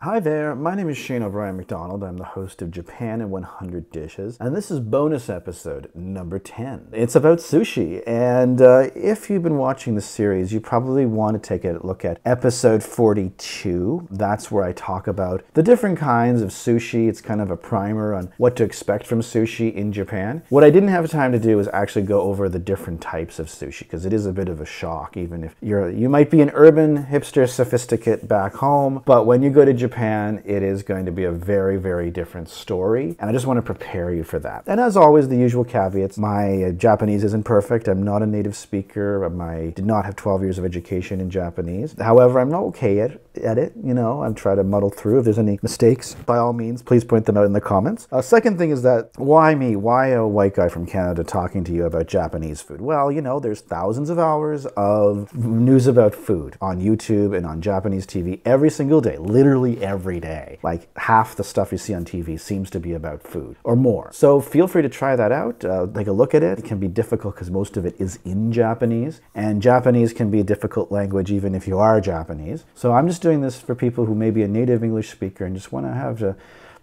Hi there, my name is Shane O'Brien McDonald. I'm the host of Japan in 100 Dishes, and this is bonus episode number 10. It's about sushi, and if you've been watching the series, you probably want to take a look at episode 42. That's where I talk about the different kinds of sushi. It's kind of a primer on what to expect from sushi in Japan. What I didn't have time to do is actually go over the different types of sushi, because it is a bit of a shock, even if you might be an urban hipster sophisticate back home, but when you go to Japan, it is going to be a very, very different story, and I just want to prepare you for that. And as always, the usual caveats. My Japanese isn't perfect. I'm not a native speaker. I did not have 12 years of education in Japanese. However, I'm not okay at it. I'm trying to muddle through. If there's any mistakes, by all means, please point them out in the comments. Second thing is that, why me? Why a white guy from Canada talking to you about Japanese food? Well, there's thousands of hours of news about food on YouTube and on Japanese TV every single day, literally every day. Like half the stuff you see on TV seems to be about food or more. So feel free to try that out. Take a look at it. It can be difficult because most of it is in Japanese, and Japanese can be a difficult language even if you are Japanese. So I'm just doing this for people who may be a native English speaker and just want to have a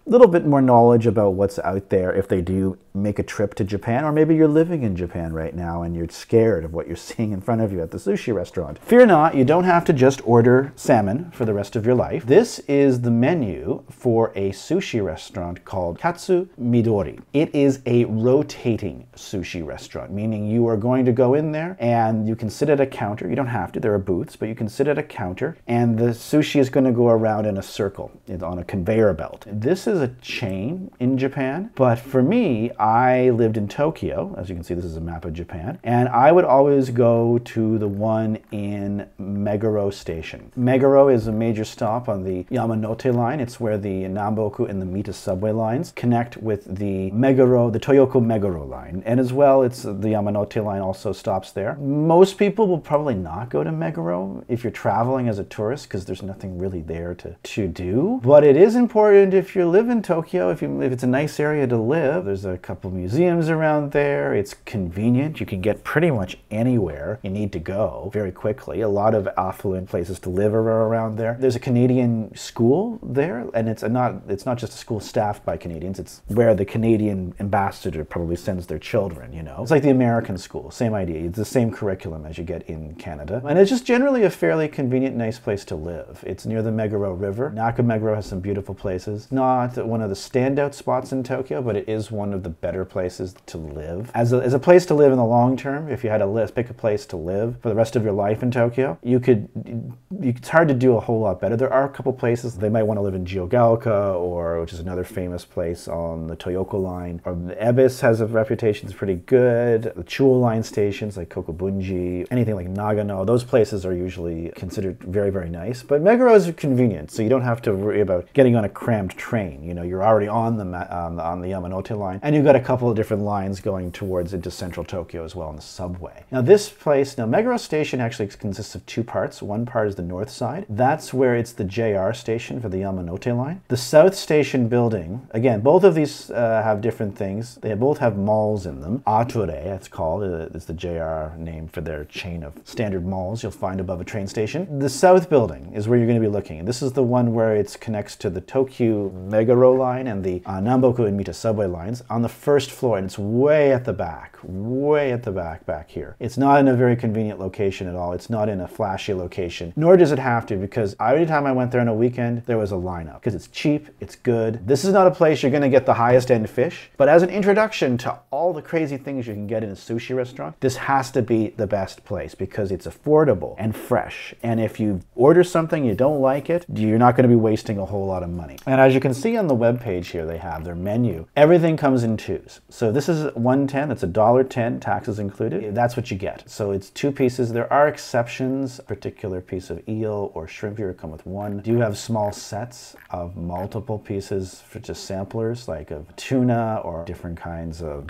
little bit more knowledge about what's out there if they do make a trip to Japan, or maybe you're living in Japan right now and you're scared of what you're seeing in front of you at the sushi restaurant. Fear not, you don't have to just order salmon for the rest of your life. This is the menu for a sushi restaurant called Katsu Midori. It is a rotating sushi restaurant, meaning you are going to go in there and you can sit at a counter. You don't have to, there are booths, but you can sit at a counter and the sushi is going to go around in a circle on a conveyor belt. This is a chain in Japan, but for me, I lived in Tokyo. As you can see, this is a map of Japan, and I would always go to the one in Meguro Station. Meguro is a major stop on the Yamanote line. It's where the Namboku and the Mita subway lines connect with the Toyoko Meguro line, and as well, the Yamanote line also stops there. Most people will probably not go to Meguro if you're traveling as a tourist, because there's nothing really there to do, but it is important if you live in Tokyo, if it's a nice area to live. There's a couple museums around there. It's convenient. You can get pretty much anywhere you need to go very quickly. A lot of affluent places to live are around there. There's a Canadian school there, and it's not just a school staffed by Canadians. It's where the Canadian ambassador probably sends their children, It's like the American school, same idea. It's the same curriculum as you get in Canada. And it's just generally a fairly convenient, nice place to live. It's near the Meguro River. Nakameguro has some beautiful places. Not one of the standout spots in Tokyo, but it is one of the better places to live. As a place to live in the long term, if you had a pick a place to live for the rest of your life in Tokyo, it's hard to do a whole lot better. There are a couple places. They might want to live in Jiyogaoka, which is another famous place on the Toyoko line. Or the Ebis has a reputation that's pretty good. The Chuo line stations like Kokubunji, anything like Nagano, those places are usually considered very, very nice. But Meguro is convenient, so you don't have to worry about getting on a crammed train. You're already on the Yamanote line, and you've got a couple of different lines going into central Tokyo as well on the subway. Now Meguro Station actually consists of two parts. One part is the north side. That's where it's the JR station for the Yamanote line. The south station building, again, both of these have different things. They both have malls in them. Ature, it's called. It's the JR name for their chain of standard malls you'll find above a train station. The south building is where you're going to be looking. And this is the one where it connects to the Tokyo Meguro line and the Namboku and Mita subway lines on the first floor, and it's way at the back back here. It's not in a very convenient location at all. It's not in a flashy location, nor does it have to, because every time I went there on a weekend, there was a lineup, because it's cheap, it's good. This is not a place you're going to get the highest end fish, but as an introduction to all the crazy things you can get in a sushi restaurant, this has to be the best place because it's affordable and fresh. And if you order something you don't like it, you're not going to be wasting a whole lot of money. And as you can see on the webpage here, they have their menu. Everything comes in twos. So this is $1.10, that's $1.10, taxes included. That's what you get. So it's two pieces. There are exceptions. A particular piece of eel or shrimp here come with one. Do you have small sets of multiple pieces for just samplers, like of tuna or different kinds of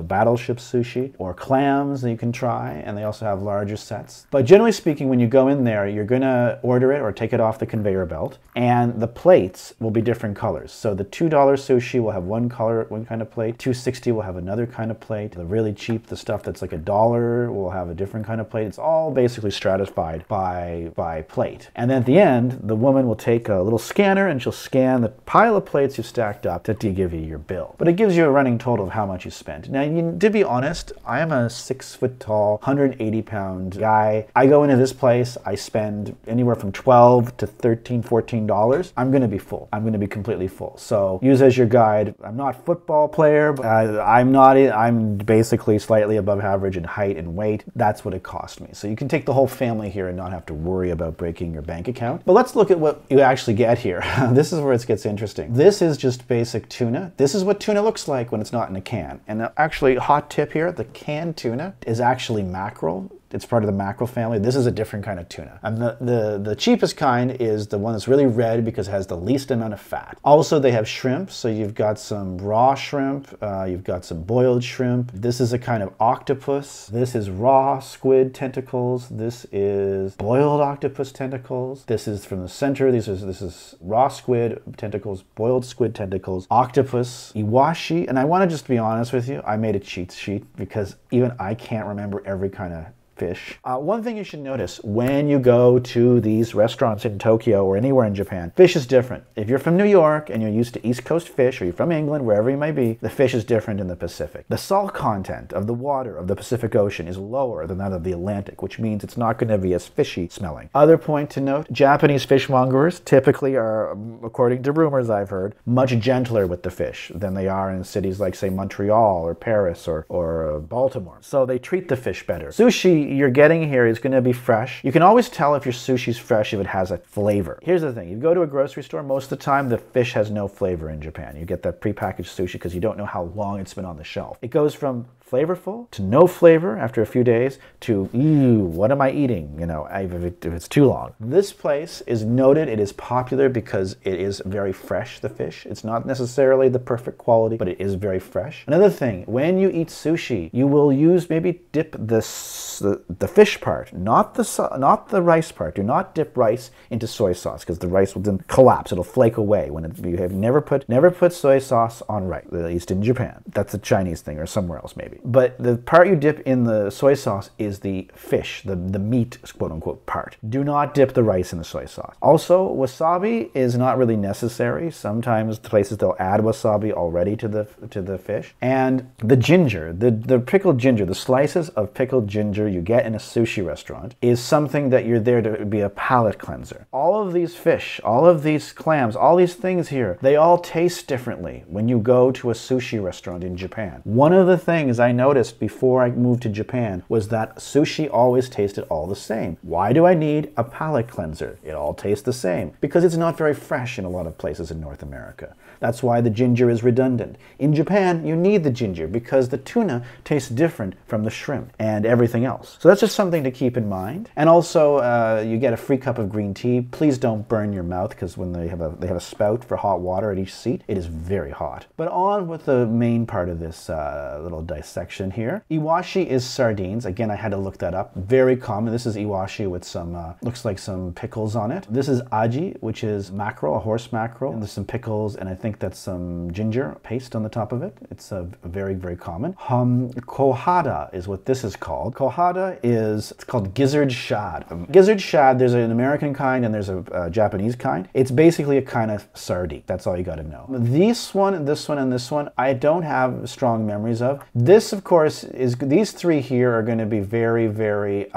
battleship sushi or clams that you can try, and they also have larger sets. But generally speaking, when you go in there, you're going to order it or take it off the conveyor belt, and the plates will be different colors. So the $2 sushi will have one kind of plate. $2.60 will have another kind of plate. The really cheap, the stuff that's like $1 will have a different kind of plate. It's all basically stratified by plate. And then at the end, the woman will take a little scanner and she'll scan the pile of plates you stacked up to give you your bill. But it gives you a running total of how much you spent. Now, to be honest, I am a 6 foot tall, 180 pound guy. I go into this place, I spend anywhere from $12 to $13, $14. I'm going to be full. I'm going to be completely full. So use as your guide. I'm not a football player, but I'm basically slightly above average in height and weight. That's what it cost me. So you can take the whole family here and not have to worry about breaking your bank account. But let's look at what you actually get here. This is where it gets interesting. This is just basic tuna. This is what tuna looks like when it's not in a can. And actually, hot tip here, the canned tuna is actually mackerel. It's part of the mackerel family. This is a different kind of tuna. And the cheapest kind is the one that's really red because it has the least amount of fat. Also, they have shrimp. So you've got some raw shrimp. You've got some boiled shrimp. This is a kind of octopus. This is raw squid tentacles. This is boiled octopus tentacles. This is from the center. This is raw squid tentacles, boiled squid tentacles, octopus, iwashi. And I want to just be honest with you. I made a cheat sheet because even I can't remember every kind of fish. One thing you should notice when you go to these restaurants in Tokyo or anywhere in Japan, fish is different. If you're from New York and you're used to East Coast fish, or you're from England, wherever you may be, the fish is different in the Pacific. The salt content of the water of the Pacific Ocean is lower than that of the Atlantic, which means it's not going to be as fishy smelling. Other point to note, Japanese fishmongers typically are, according to rumors I've heard, much gentler with the fish than they are in cities like, say, Montreal or Paris or Baltimore. So they treat the fish better. Sushi you're getting here is going to be fresh. You can always tell if your sushi's fresh if it has a flavor. Here's the thing. You go to a grocery store, most of the time the fish has no flavor in Japan. You get that prepackaged sushi because you don't know how long it's been on the shelf. It goes from flavorful to no flavor after a few days to, ew, what am I eating? You know, if it's too long. This place is noted, it is popular because it is very fresh, the fish. It's not necessarily the perfect quality, but it is very fresh. Another thing, when you eat sushi, you will maybe dip the fish part, not the rice part. Do not dip rice into soy sauce because the rice will then collapse. It'll flake away when you have never put soy sauce on rice, at least in Japan. That's a Chinese thing or somewhere else maybe. But the part you dip in the soy sauce is the fish, the meat, quote unquote, part. Do not dip the rice in the soy sauce. Also, wasabi is not really necessary. Sometimes the places they'll add wasabi already to the fish. And the ginger, the pickled ginger, the slices of pickled ginger you get in a sushi restaurant is something that you're there to be a palate cleanser. All of these fish, all of these clams, all these things here, they all taste differently when you go to a sushi restaurant in Japan. One of the things I noticed before I moved to Japan was that sushi always tasted all the same. Why do I need a palate cleanser? It all tastes the same. Because it's not very fresh in a lot of places in North America. That's why the ginger is redundant. In Japan, you need the ginger because the tuna tastes different from the shrimp and everything else. So that's just something to keep in mind. And also, you get a free cup of green tea. Please don't burn your mouth because when they have a spout for hot water at each seat, it is very hot. But on with the main part of this little dissection here. Iwashi is sardines. Again, I had to look that up. Very common. This is iwashi with some, looks like some pickles on it. This is aji, which is mackerel, a horse mackerel. And there's some pickles, and I think that's some ginger paste on the top of it. It's very, very common. Kohada is what this is called. Kohada it's called gizzard shad. Gizzard shad, there's an American kind and there's a Japanese kind. It's basically a kind of sardine. That's all you got to know. This one, and this one, and this one, I don't have strong memories of. This, of course, these three here are going to be very, very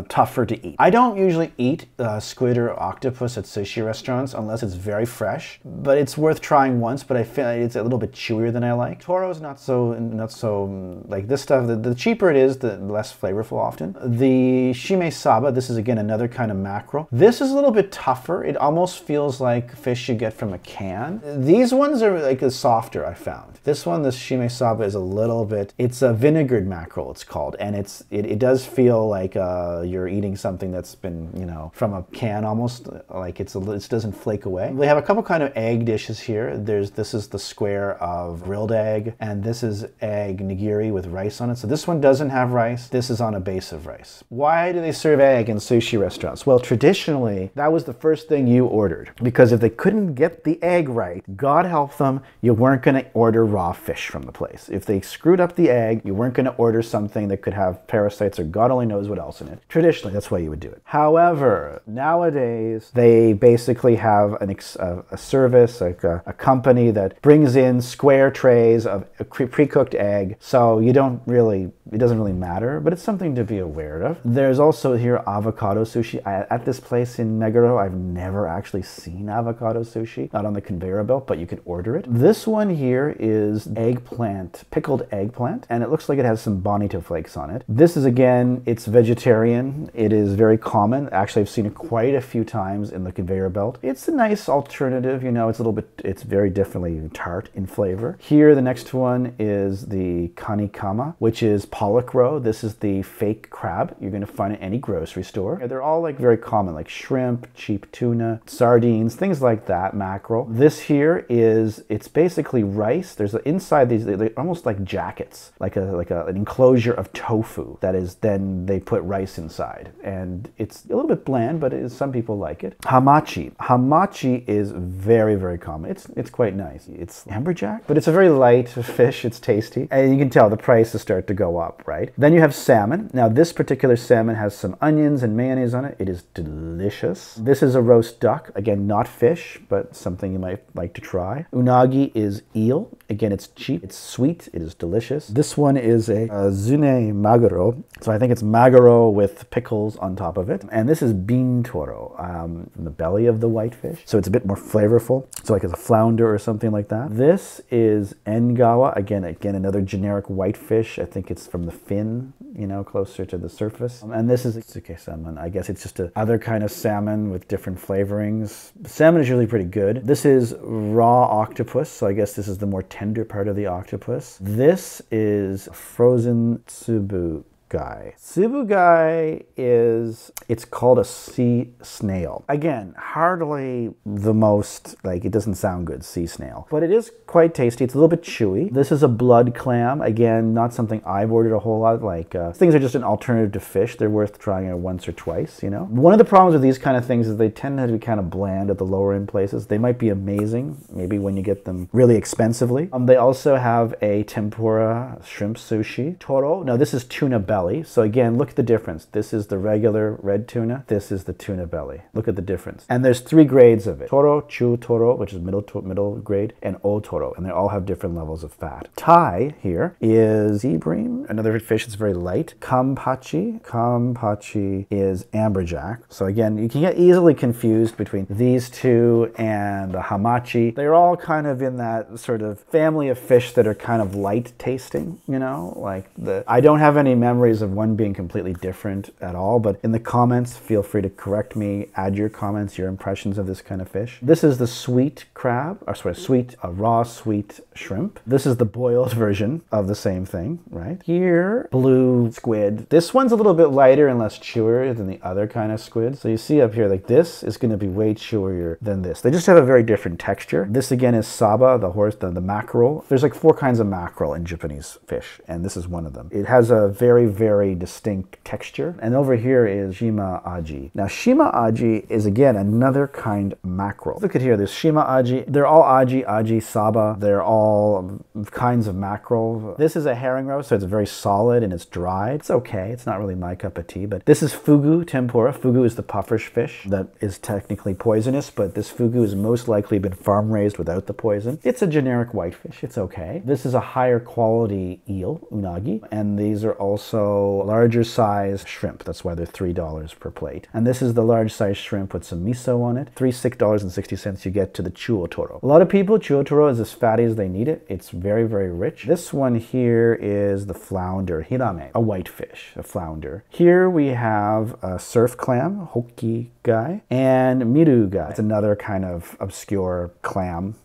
tougher to eat. I don't usually eat squid or octopus at sushi restaurants unless it's very fresh, but it's worth trying once, but I feel it's a little bit chewier than I like. Toro's not so like this stuff. The cheaper it is, the less flavorful often. The shime saba, this is again another kind of mackerel. This is a little bit tougher. It almost feels like fish you get from a can. These ones are like softer, I found. This one, this shime saba, is a little bit. It's a vinegared mackerel, it's called, and it does feel like you're eating something that's been, you know, from a can almost, like it doesn't flake away. They have a couple kind of egg dishes here. This is the square of grilled egg, and this is egg nigiri with rice on it. So this one doesn't have rice. This is on a base of rice. Why do they serve egg in sushi restaurants? Well, traditionally, that was the first thing you ordered, because if they couldn't get the egg right, God help them, you weren't going to order raw fish from the place. If they screwed up the egg, you weren't going to order something that could have parasites or God only knows what else in it. Traditionally, that's why you would do it. However, nowadays, they basically have a service, like a company that brings in square trays of a pre-cooked egg, so it doesn't really matter, but it's something to be aware of. There's also here avocado sushi. At this place in Meguro, I've never actually seen avocado sushi, not on the conveyor belt, but you can order it. This one here is pickled eggplant, and it looks like it has some bonito flakes on it. This is, again, it's vegetarian. It is very common. Actually, I've seen it quite a few times in the conveyor belt. It's a nice alternative, you know, it's very differently tart in flavor. Here, the next one is the kanikama, which is pollock roe. This is the fake crab you're going to find at any grocery store. They're all like very common, like shrimp, cheap tuna, sardines, things like that, mackerel. This here it's basically rice. There's inside these, they're almost like jackets, like an enclosure of tofu that is, then they put rice inside. And it's a little bit bland, but some people like it. Hamachi. Hamachi is very, very common. It's quite nice. It's amberjack, but it's a very light fish. It's tasty. And you can tell the prices start to go up, right? Then you have salmon. Now this particular salmon has some onions and mayonnaise on it. It is delicious. This is a roast duck. Again, not fish, but something you might like to try. Unagi is eel. Again, it's cheap. It's sweet. It is delicious. This one is a zune maguro. So I think it's maguro with pickles on top of it. And this is bintoro, from the belly of the whitefish. So it's a bit more flavorful. So like it's a flounder or something like that. This is engawa. Again, another generic whitefish. I think it's from the fin, you know, closer to the surface. And this is tsuke salmon. I guess it's just another kind of salmon with different flavorings. Salmon is really pretty good. This is raw octopus. So I guess this is the more tender part of the octopus. This is frozen tsubugai. Tsubugai it's called a sea snail. Again, hardly the most, like, it doesn't sound good, sea snail, but it is quite tasty. It's a little bit chewy. This is a blood clam. Again, not something I've ordered a whole lot. Like, things are just an alternative to fish. They're worth trying it once or twice, you know? One of the problems with these kind of things is they tend to be kind of bland at the lower end places. They might be amazing, maybe when you get them really expensively. They also have a tempura shrimp sushi. Toro. Now, this is tuna belly. So again, look at the difference. This is the regular red tuna. This is the tuna belly. Look at the difference. And there's 3 grades of it. Toro, chu toro, which is middle grade, and o toro. And they all have different levels of fat. Tai here is sea bream, another fish that's very light. Kampachi. Kampachi is amberjack. So again, you can get easily confused between these two and the hamachi. They're all kind of in that sort of family of fish that are kind of light tasting, you know, like I don't have any memories of one being completely different at all, but in the comments, feel free to correct me, add your comments, your impressions of this kind of fish. This is the sweet crab, or sorry, raw sweet shrimp. This is the boiled version of the same thing, right? Here, blue squid. This one's a little bit lighter and less chewier than the other kind of squid. So you see up here, like this is going to be way chewier than this. They just have a very different texture. This again is saba, the mackerel. There's like 4 kinds of mackerel in Japanese fish, and this is one of them. It has a very, very distinct texture. And over here is shima aji. Now shima aji is again another kind of mackerel. Look at here, there's shima aji. They're all aji, saba. They're all kinds of mackerel. This is a herring roast, so it's very solid and it's dried. It's okay, it's not really my cup of tea, but this is fugu tempura. Fugu is the pufferfish fish that is technically poisonous, but this fugu has most likely been farm raised without the poison. It's a generic whitefish, it's okay. This is a higher quality eel, unagi, and these are also larger size shrimp. That's why they're $3 per plate. And this is the large size shrimp with some miso on it. $6.60 you get to the chuotoro. A lot of people, chuotoro is as fatty as they can eat it. It's very, very rich. This one here is the flounder, hirame, a whitefish, a flounder. Here we have a surf clam, hoki guy, and miru guy. It's another kind of obscure clam,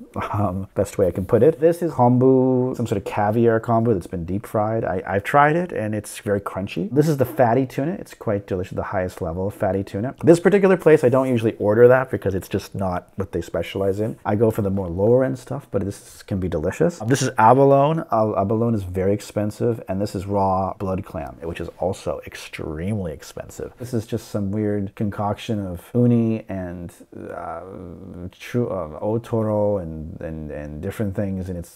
best way I can put it. This is kombu, some sort of caviar kombu that's been deep fried. I've tried it and it's very crunchy. This is the fatty tuna. It's quite delicious, the highest level of fatty tuna. This particular place, I don't usually order that because it's just not what they specialize in. I go for the more lower end stuff, but this can be delicious. This is abalone. Abalone is very expensive, and this is raw blood clam, which is also extremely expensive. This is just some weird concoction of uni and otoro and different things, and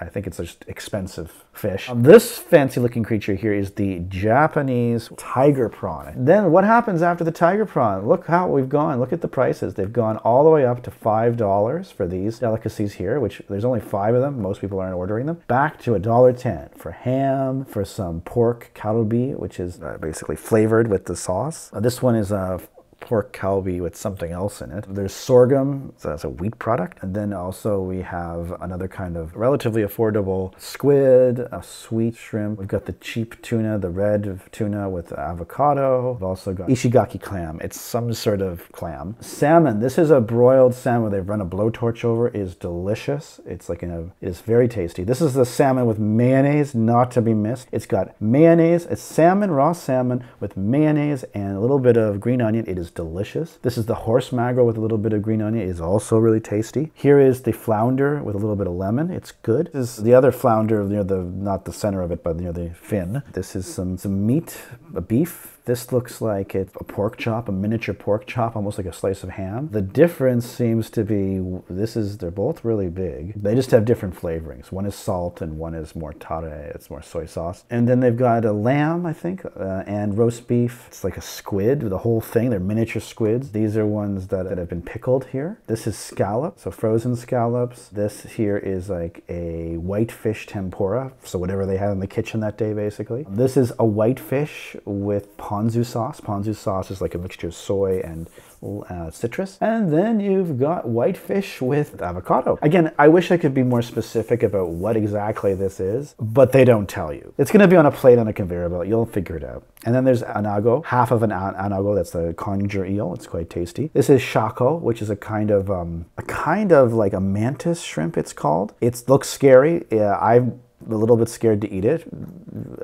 I think it's just expensive fish. This fancy looking creature here is the Japanese tiger prawn. Then what happens after the tiger prawn? Look how we've gone. Look at the prices. They've gone all the way up to $5 for these delicacies here, which there's only 5 of them. Most people aren't ordering them. Back to $1.10 for ham, for some pork kalbi, which is basically flavored with the sauce. This one is a pork kalbi with something else in it. There's sorghum, so that's a wheat product. And then also we have another kind of relatively affordable squid, a sweet shrimp. We've got the cheap tuna, the red tuna with avocado. We've also got ishigaki clam. It's some sort of clam. Salmon, this is a broiled salmon where they've run a blowtorch over. It is delicious. It's like it's very tasty. This is the salmon with mayonnaise, not to be missed. It's got mayonnaise, it's salmon, raw salmon with mayonnaise and a little bit of green onion. It is delicious. This is the horse magro with a little bit of green onion. It is also really tasty. Here is the flounder with a little bit of lemon. It's good. This is the other flounder near not the center of it, but near the fin. This is some meat, a beef. This looks like it's a pork chop, a miniature pork chop, almost like a slice of ham. The difference seems to be, they're both really big. They just have different flavorings. One is salt and one is more tare, it's more soy sauce. And then they've got a lamb, I think, and roast beef. It's like a squid, the whole thing. They're miniature squids. These are ones that have been pickled here. This is scallop, so frozen scallops. This here is like a whitefish tempura, so whatever they had in the kitchen that day, basically. This is a whitefish with ponzu sauce. Ponzu sauce is like a mixture of soy and citrus. And then you've got whitefish with avocado. Again, I wish I could be more specific about what exactly this is, but they don't tell you. It's going to be on a plate on a conveyor belt. You'll figure it out. And then there's anago, half of an anago. That's the conger eel. It's quite tasty. This is shako, which is a kind of like a mantis shrimp. It's called. It looks scary. I'm a little bit scared to eat it.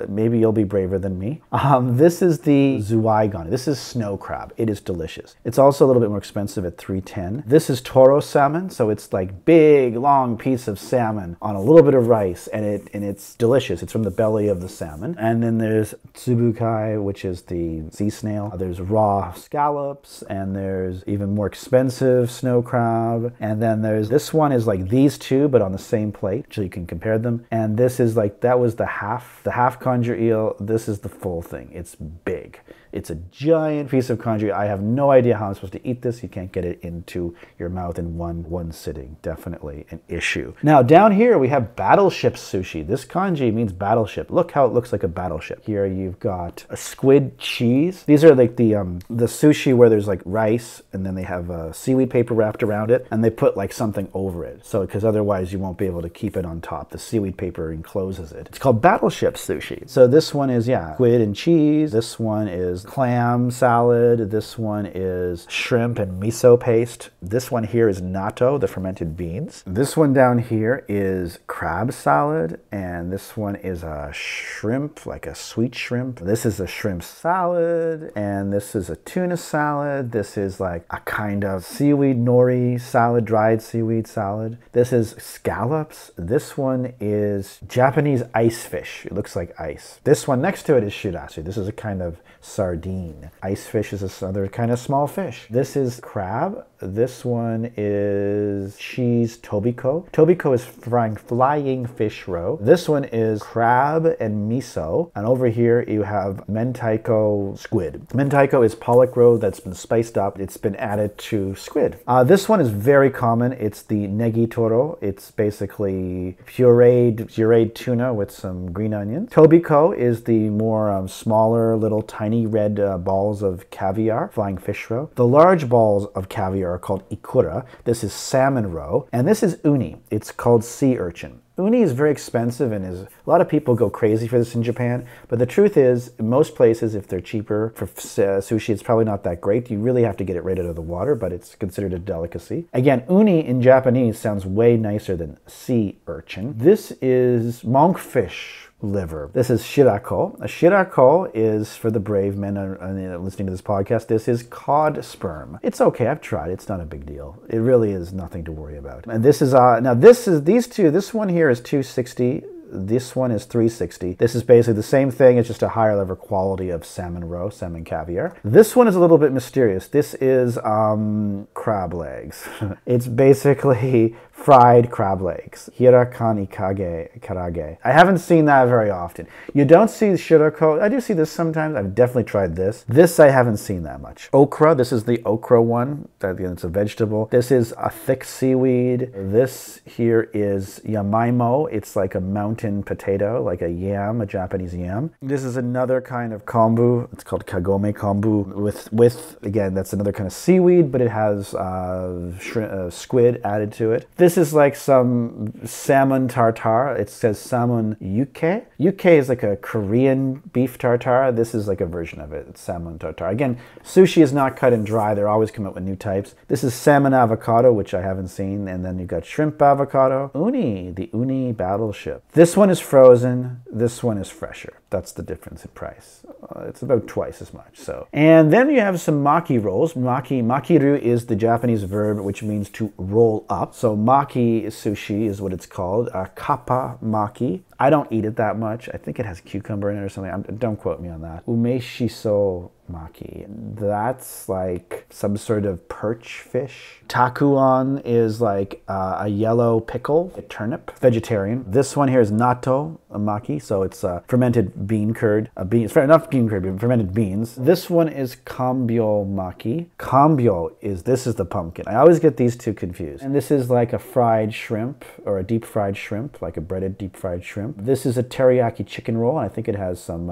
Maybe you'll be braver than me. This is the zuaigan. This is snow crab. It is delicious. It's also a little bit more expensive at $3.10. This is toro salmon, so it's like big, long piece of salmon on a little bit of rice, and it's delicious. It's from the belly of the salmon. And then there's tsubukai, which is the sea snail. There's raw scallops, and there's even more expensive snow crab. And then this one is like these two, but on the same plate, so you can compare them. And this is like, that was the half conger eel. This is the full thing. It's big. It's a giant piece of conger eel. I have no idea how I'm supposed to eat this. You can't get it into your mouth in one sitting. Definitely an issue. Now down here we have battleship sushi. This kanji means battleship. Look how it looks like a battleship. Here you've got a squid cheese. These are like the sushi where there's like rice and then they have seaweed paper wrapped around it and they put like something over it. So because otherwise you won't be able to keep it on top. The seaweed paper encloses it. It's called battleship sushi. So this one is, squid and cheese. This one is clam salad. This one is shrimp and miso paste. This one here is natto, the fermented beans. This one down here is crab salad. And this one is a shrimp, like a sweet shrimp. This is a shrimp salad. And this is a tuna salad. This is like a kind of seaweed nori salad, dried seaweed salad. This is scallops. This one is Japanese ice fish. It looks like ice. This one next to it is shirashi. This is a kind of sardine. Ice fish is another kind of small fish. This is crab. This one is cheese tobiko. Tobiko is flying fish roe. This one is crab and miso. And over here you have mentaiko squid. Mentaiko is pollock roe that's been spiced up. It's been added to squid. This one is very common. It's the negitoro. It's basically pureed tuna with some green onion. Tobiko is the more smaller little tiny red balls of caviar, flying fish roe. The large balls of caviar are called ikura. This is salmon roe. And this is uni. It's called sea urchin. Uni is very expensive and a lot of people go crazy for this in Japan. But the truth is, in most places, if they're cheaper for sushi, it's probably not that great. You really have to get it right out of the water, but it's considered a delicacy. Again, uni in Japanese sounds way nicer than sea urchin. This is monkfish liver. This is shirako. A shirako is, for the brave men listening to this podcast, this is cod sperm. It's okay. I've tried. It's not a big deal. It really is nothing to worry about. And this is these two. This one here is 260. This one is 360. This is basically the same thing. It's just a higher level quality of salmon roe, salmon caviar. This one is a little bit mysterious. This is crab legs. It's basically fried crab legs. Hirakani karage. I haven't seen that very often. You don't see shirako. I do see this sometimes. I've definitely tried this. This I haven't seen that much. Okra. This is the okra one. It's a vegetable. This is a thick seaweed. This here is yamaimo. It's like a mountain potato, like a yam, a Japanese yam. This is another kind of kombu. It's called kagome kombu. With again, that's another kind of seaweed, but it has squid added to it. This is like some salmon tartare. It says salmon yuke. Yuke is like a Korean beef tartare. This is like a version of it. It's salmon tartare. Again, sushi is not cut and dry. They're always coming up with new types. This is salmon avocado, which I haven't seen. And then you've got shrimp avocado. Uni, the uni battleship. This one is frozen. This one is fresher. That's the difference in price. It's about twice as much. So, and then you have some maki rolls. Makiru is the Japanese verb which means to roll up. So maki sushi is what it's called. Kappa maki. I don't eat it that much. I think it has cucumber in it or something. Don't quote me on that. Umeshiso maki. That's like some sort of perch fish. Takuan is like a yellow pickle, a turnip, vegetarian. This one here is natto maki, so it's fermented bean curd. Not bean curd, but fermented beans. This one is kambyo maki. Kambyo this is the pumpkin. I always get these two confused. And this is like a fried shrimp or a deep fried shrimp, like a breaded deep fried shrimp. This is a teriyaki chicken roll, and I think it has some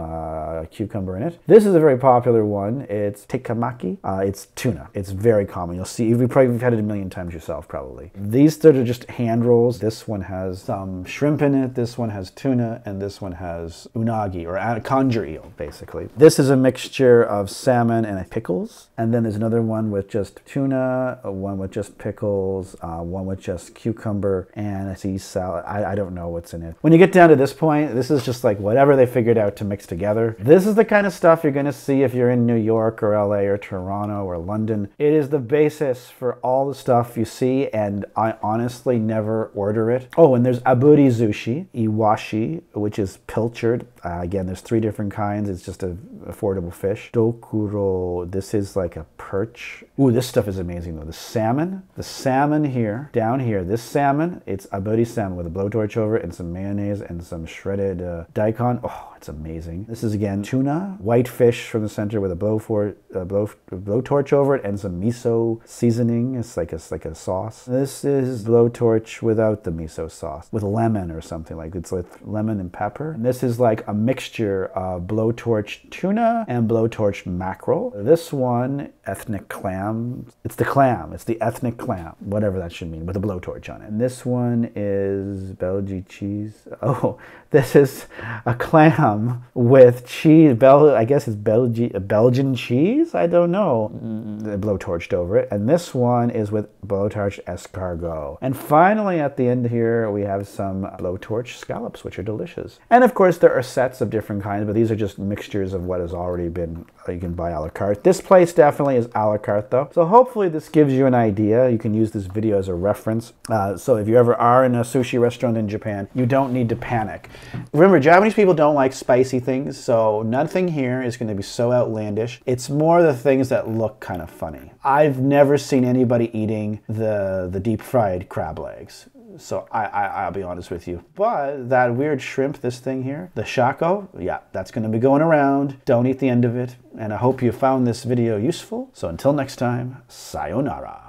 cucumber in it. This is a very popular one. It's tekamaki. It's tuna. It's very common. You'll see, you've had it a million times yourself, probably. These three are just hand rolls. This one has some shrimp in it. This one has tuna, and this one has unagi, or conger eel, basically. This is a mixture of salmon and pickles. And then there's another one with just tuna, one with just pickles, one with just cucumber, and a sea salad. I don't know what's in it. When you get down to this point, this is just like whatever they figured out to mix together. This is the kind of stuff you're going to see if you're in New York or LA or Toronto or London. It is the basis for all the stuff you see, and I honestly never order it. Oh, and there's aburi sushi, iwashi, which is pilchard. Again, there's 3 different kinds. It's just an affordable fish. Dokuro, this is like a perch. Ooh, this stuff is amazing though. The salmon here, down here, this salmon, it's aburi salmon with a blowtorch over it and some mayonnaise and some shredded daikon. Oh, it's amazing. This is again tuna, white fish from the center with a blowtorch over it and some miso seasoning. It's like a sauce. This is blowtorch without the miso sauce, with lemon or something, like it's with lemon and pepper. And this is like a mixture of blowtorch tuna and blowtorch mackerel. This one, ethnic clam. It's the clam. It's the ethnic clam, whatever that should mean, with a blowtorch on it. And this one is Belgian cheese. Oh, this is a clam with cheese. I guess it's Belgian cheese? I don't know. Blowtorched over it. And this one is with blowtorch escargot. And finally, at the end here, we have some blowtorch scallops, which are delicious. And of course, there are sets of different kinds, but these are just mixtures of what has already been, you can buy a la carte. This place definitely is a la carte though. So hopefully this gives you an idea. You can use this video as a reference. So if you ever are in a sushi restaurant in Japan, you don't need to panic. Remember, Japanese people don't like spicy things, so nothing here is going to be so outlandish. It's more the things that look kind of funny. I've never seen anybody eating the deep fried crab legs. So I'll be honest with you. But that weird shrimp, this thing here, the shako, yeah, that's going to be going around. Don't eat the end of it. And I hope you found this video useful. So until next time, sayonara.